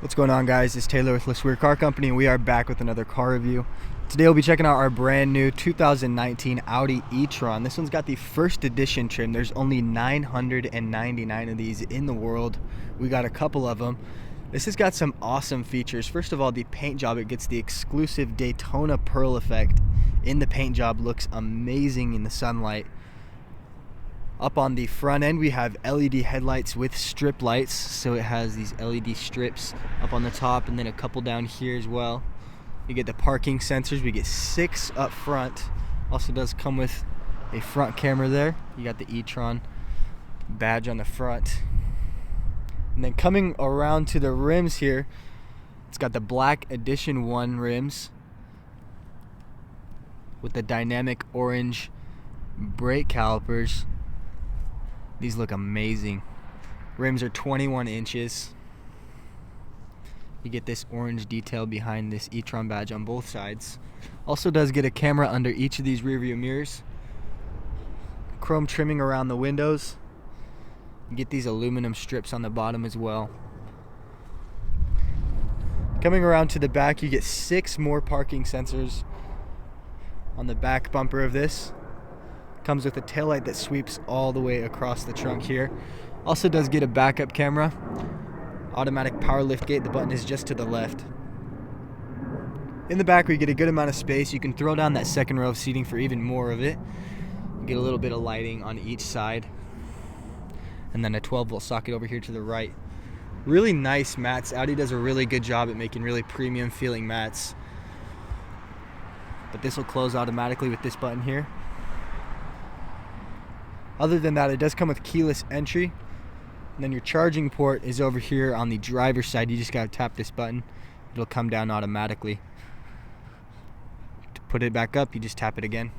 What's going on, guys? It's Taylor with LeSueur Car Company, and we are back with another car review. Today we'll be checking out our brand new 2019 Audi e-tron. This one's got the first edition trim. There's only 999 of these in the world. We got a couple of them. This has got some awesome features. First of all, the paint job, it gets the exclusive Daytona pearl effect in the paint job. Looks amazing in the sunlight. Up on the front end, we have LED headlights with strip lights, so it has these LED strips up on the top and then a couple down here as well. You get the parking sensors. We get 6 up front. Also does come with a front camera there. You got the e-tron badge on the front. And then coming around to the rims here, it's got the Black Edition 1 rims with the dynamic orange brake calipers. These look amazing. Rims are 21 inches. You get this orange detail behind this e-tron badge on both sides. Also does get a camera under each of these rear view mirrors. Chrome trimming around the windows. You get these aluminum strips on the bottom as well. Coming around to the back, you get 6 more parking sensors on the back bumper of this. Comes with a taillight that sweeps all the way across the trunk here. Also does get a backup camera. Automatic power lift gate. The button is just to the left. In the back, we get a good amount of space. You can throw down that second row of seating for even more of it. You get a little bit of lighting on each side. And then a 12-volt socket over here to the right. Really nice mats. Audi does a really good job at making really premium feeling mats. But this will close automatically with this button here. Other than that, it does come with keyless entry. And then your charging port is over here on the driver's side. You just gotta tap this button. It'll come down automatically. To put it back up, you just tap it again.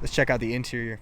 Let's check out the interior.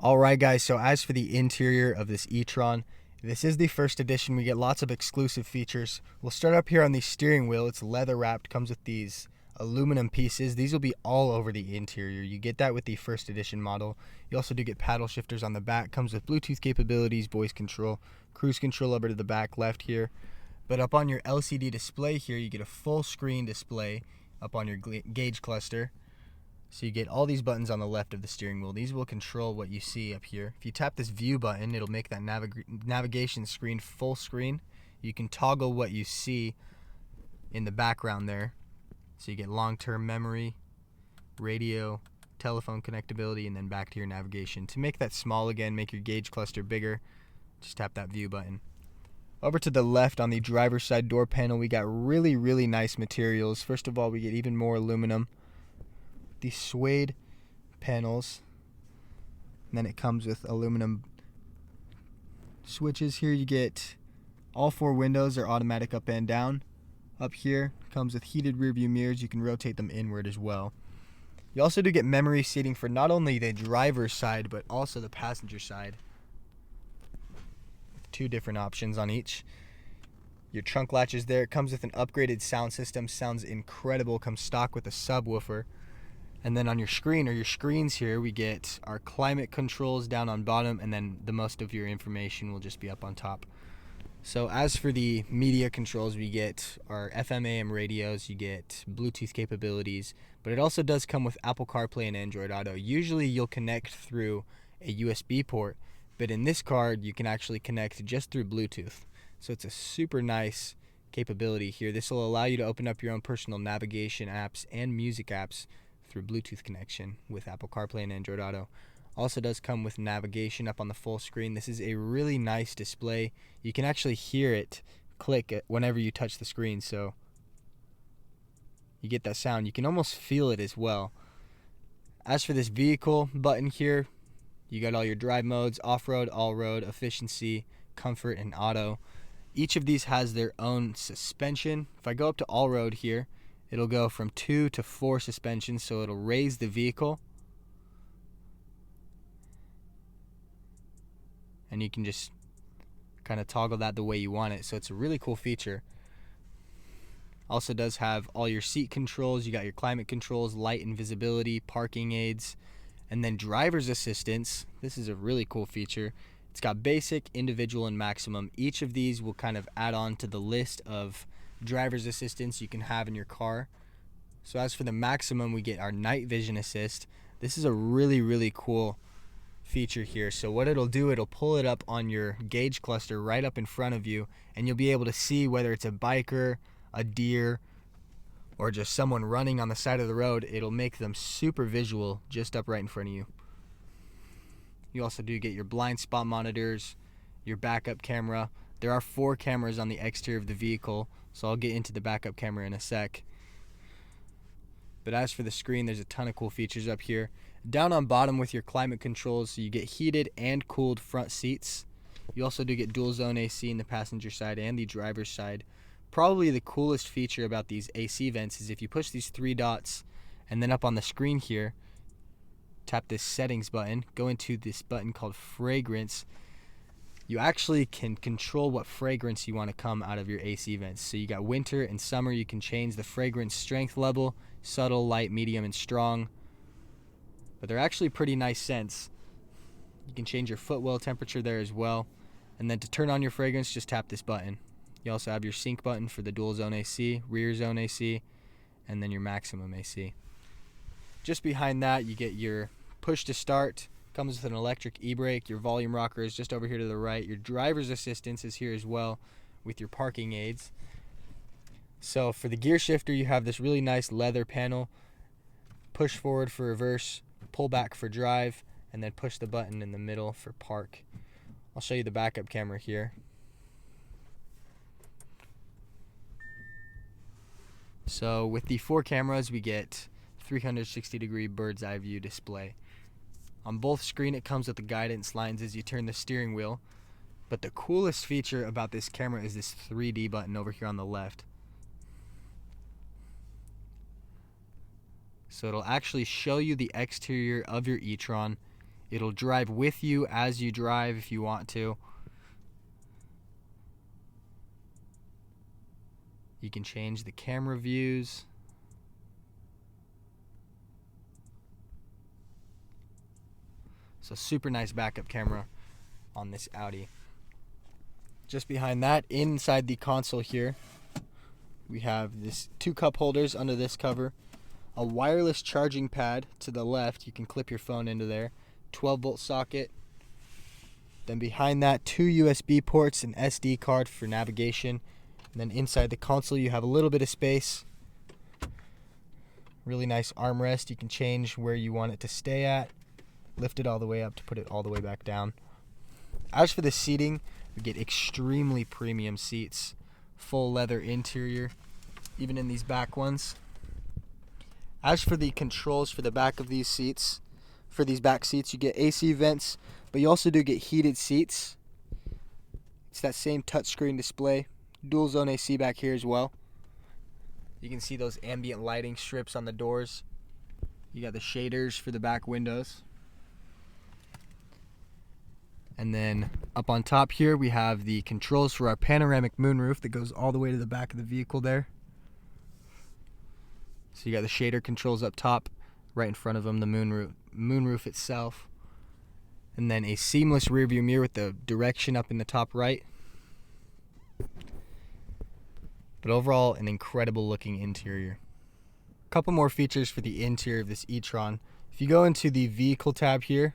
Alright guys, so as for the interior of this e-tron, this is the first edition. We get lots of exclusive features. We'll start up here on the steering wheel. It's leather wrapped, comes with these aluminum pieces. These will be all over the interior. You get that with the first edition model. You also do get paddle shifters on the back. Comes with Bluetooth capabilities, voice control, cruise control over to the back left here. But up on your LCD display here, you get a full screen display up on your gauge cluster. So you get all these buttons on the left of the steering wheel. These will control what you see up here. If you tap this view button, it'll make that navigation screen full screen. You can toggle what you see in the background there. So you get long-term memory, radio, telephone connectability, and then back to your navigation. To make that small again, make your gauge cluster bigger, just tap that view button. Over to the left on the driver's side door panel, we got really nice materials. First of all, we get even more aluminum. These suede panels. And then it comes with aluminum switches here. You get all 4 windows are automatic up and down. Up here comes with heated rear view mirrors. You can rotate them inward as well. You also do get memory seating for not only the driver's side but also the passenger side. 2 different options on each. Your trunk latch is there. It comes with an upgraded sound system. Sounds incredible. Comes stock with a subwoofer. And then on your screen or your screens here, we get our climate controls down on bottom, and then the most of your information will just be up on top. So as for the media controls, we get our FM AM radios, you get Bluetooth capabilities, but it also does come with Apple CarPlay and Android Auto. Usually you'll connect through a USB port, but in this card you can actually connect just through Bluetooth. So it's a super nice capability here. This will allow you to open up your own personal navigation apps and music apps through Bluetooth connection with Apple CarPlay and Android Auto. Also does come with navigation up on the full screen. This is a really nice display. You can actually hear it click whenever you touch the screen, so you get that sound. You can almost feel it as well. As for this vehicle button here, you got all your drive modes: off-road, all-road, efficiency, comfort, and auto. Each of these has their own suspension. If I go up to all-road here, it'll go from 2 to 4 suspensions, so it'll raise the vehicle. And you can just kind of toggle that the way you want it. So it's a really cool feature. Also does have all your seat controls. You got your climate controls, light and visibility, parking aids, and then driver's assistance. This is a really cool feature. It's got basic, individual, and maximum. Each of these will kind of add on to the list of driver's assistance you can have in your car. So as for the maximum, we get our night vision assist. This is a really, really cool feature here. So what it'll do, it'll pull it up on your gauge cluster right up in front of you, and you'll be able to see whether it's a biker, a deer, or just someone running on the side of the road. It'll make them super visual just up right in front of you. You also do get your blind spot monitors, your backup camera. There are 4 cameras on the exterior of the vehicle, so I'll get into the backup camera in a sec. But as for the screen, there's a ton of cool features up here. Down on bottom with your climate controls, so you get heated and cooled front seats. You also do get dual zone AC in the passenger side and the driver's side. Probably the coolest feature about these AC vents is if you push these 3 dots and then up on the screen here, tap this settings button, go into this button called fragrance. You actually can control what fragrance you want to come out of your AC vents. So you got winter and summer. You can change the fragrance strength level, subtle, light, medium, and strong. But they're actually pretty nice scents. You can change your footwell temperature there as well. And then to turn on your fragrance, just tap this button. You also have your sync button for the dual zone AC, rear zone AC, and then your maximum AC. Just behind that, you get your push to start. Comes with an electric e-brake. Your volume rocker is just over here to the right. Your driver's assistance is here as well with your parking aids. So for the gear shifter, you have this really nice leather panel. Push forward for reverse, pull back for drive, and then push the button in the middle for park. I'll show you the backup camera here. So with the 4 cameras, we get 360-degree bird's eye view display. On both screen, it comes with the guidance lines as you turn the steering wheel. But the coolest feature about this camera is this 3D button over here on the left. So it'll actually show you the exterior of your e-tron. It'll drive with you as you drive if you want to. You can change the camera views. So super nice backup camera on this Audi. Just behind that, inside the console here, we have this 2 cup holders under this cover, a wireless charging pad to the left. You can clip your phone into there, 12-volt socket. Then behind that, 2 USB ports, an SD card for navigation. And then inside the console, you have a little bit of space. Really nice armrest. You can change where you want it to stay at. Lift it all the way up to put it all the way back down. As for the seating, we get extremely premium seats. Full leather interior, even in these back ones. As for the controls for the back of these seats, for these back seats, you get AC vents, but you also do get heated seats. It's that same touchscreen display. Dual zone AC back here as well. You can see those ambient lighting strips on the doors. You got the shaders for the back windows. And then up on top here, we have the controls for our panoramic moonroof that goes all the way to the back of the vehicle there. So you got the shader controls up top, right in front of them, the moonroof itself. And then a seamless rear view mirror with the direction up in the top right. But overall, an incredible looking interior. A couple more features for the interior of this e-tron. If you go into the vehicle tab here,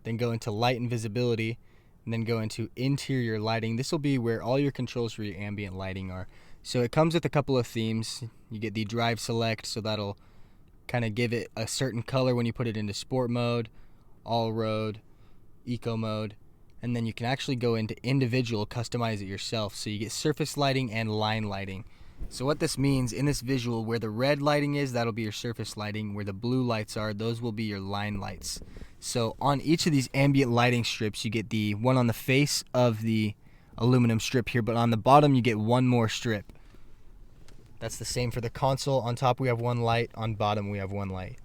then go into light and visibility, and then go into interior lighting. This will be where all your controls for your ambient lighting are. So it comes with a couple of themes. You get the drive select, so that'll kind of give it a certain color when you put it into sport mode, all road, eco mode, and then you can actually go into individual, customize it yourself. So you get surface lighting and line lighting. So what this means in this visual, where the red lighting is, that'll be your surface lighting. Where the blue lights are, those will be your line lights. So on each of these ambient lighting strips, you get the one on the face of the aluminum strip here, but on the bottom you get one more strip. That's the same for the console. On top we have one light, on bottom we have one light.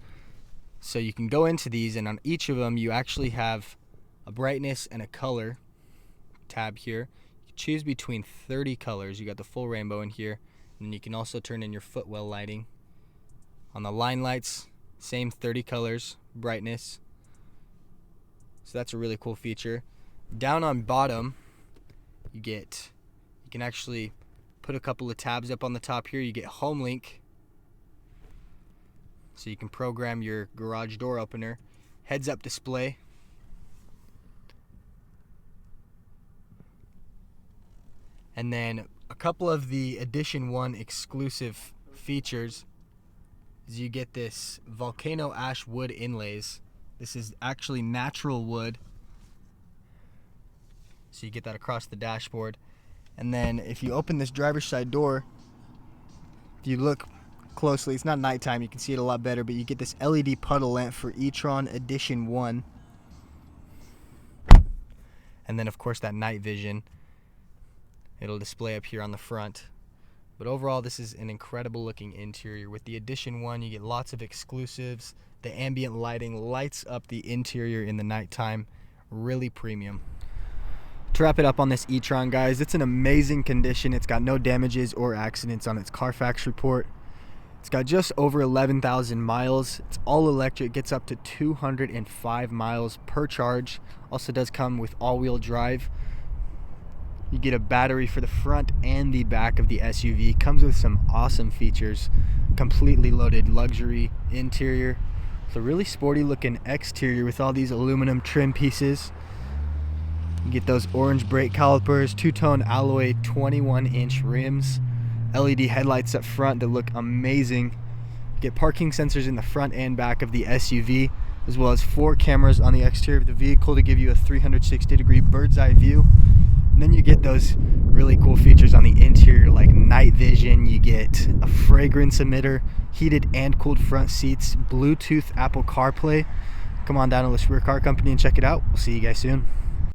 So you can go into these, and on each of them you actually have a brightness and a color tab here. You can choose between 30 colors. You got the full rainbow in here, and you can also turn in your footwell lighting. On the line lights, same 30 colors, brightness. So that's a really cool feature. Down on bottom, you can actually put a couple of tabs up on the top here. You get home link, so you can program your garage door opener. Heads up display. And then a couple of the Edition 1 exclusive features is you get this volcano ash wood inlays. This is actually natural wood, so you get that across the dashboard. And then if you open this driver's side door, if you look closely, it's not nighttime, you can see it a lot better, but you get this LED puddle lamp for e-tron Edition 1. And then of course that night vision, it'll display up here on the front. But overall, this is an incredible looking interior. With the Edition 1, you get lots of exclusives. The ambient lighting lights up the interior in the nighttime. Really premium. To wrap it up on this e-tron, guys, it's in amazing condition. It's got no damages or accidents on its Carfax report. It's got just over 11,000 miles. It's all electric, gets up to 205 miles per charge. Also does come with all-wheel drive. You get a battery for the front and the back of the SUV. Comes with some awesome features. Completely loaded luxury interior. It's a really sporty looking exterior with all these aluminum trim pieces. You get those orange brake calipers, two-tone alloy 21-inch rims, LED headlights up front that look amazing. You get parking sensors in the front and back of the SUV, as well as 4 cameras on the exterior of the vehicle to give you a 360-degree bird's eye view. And then you get those really cool features on the interior like night vision. You get a fragrance emitter, heated and cooled front seats, Bluetooth Apple CarPlay. Come on down to LeSueur Car Company and check it out. We'll see you guys soon.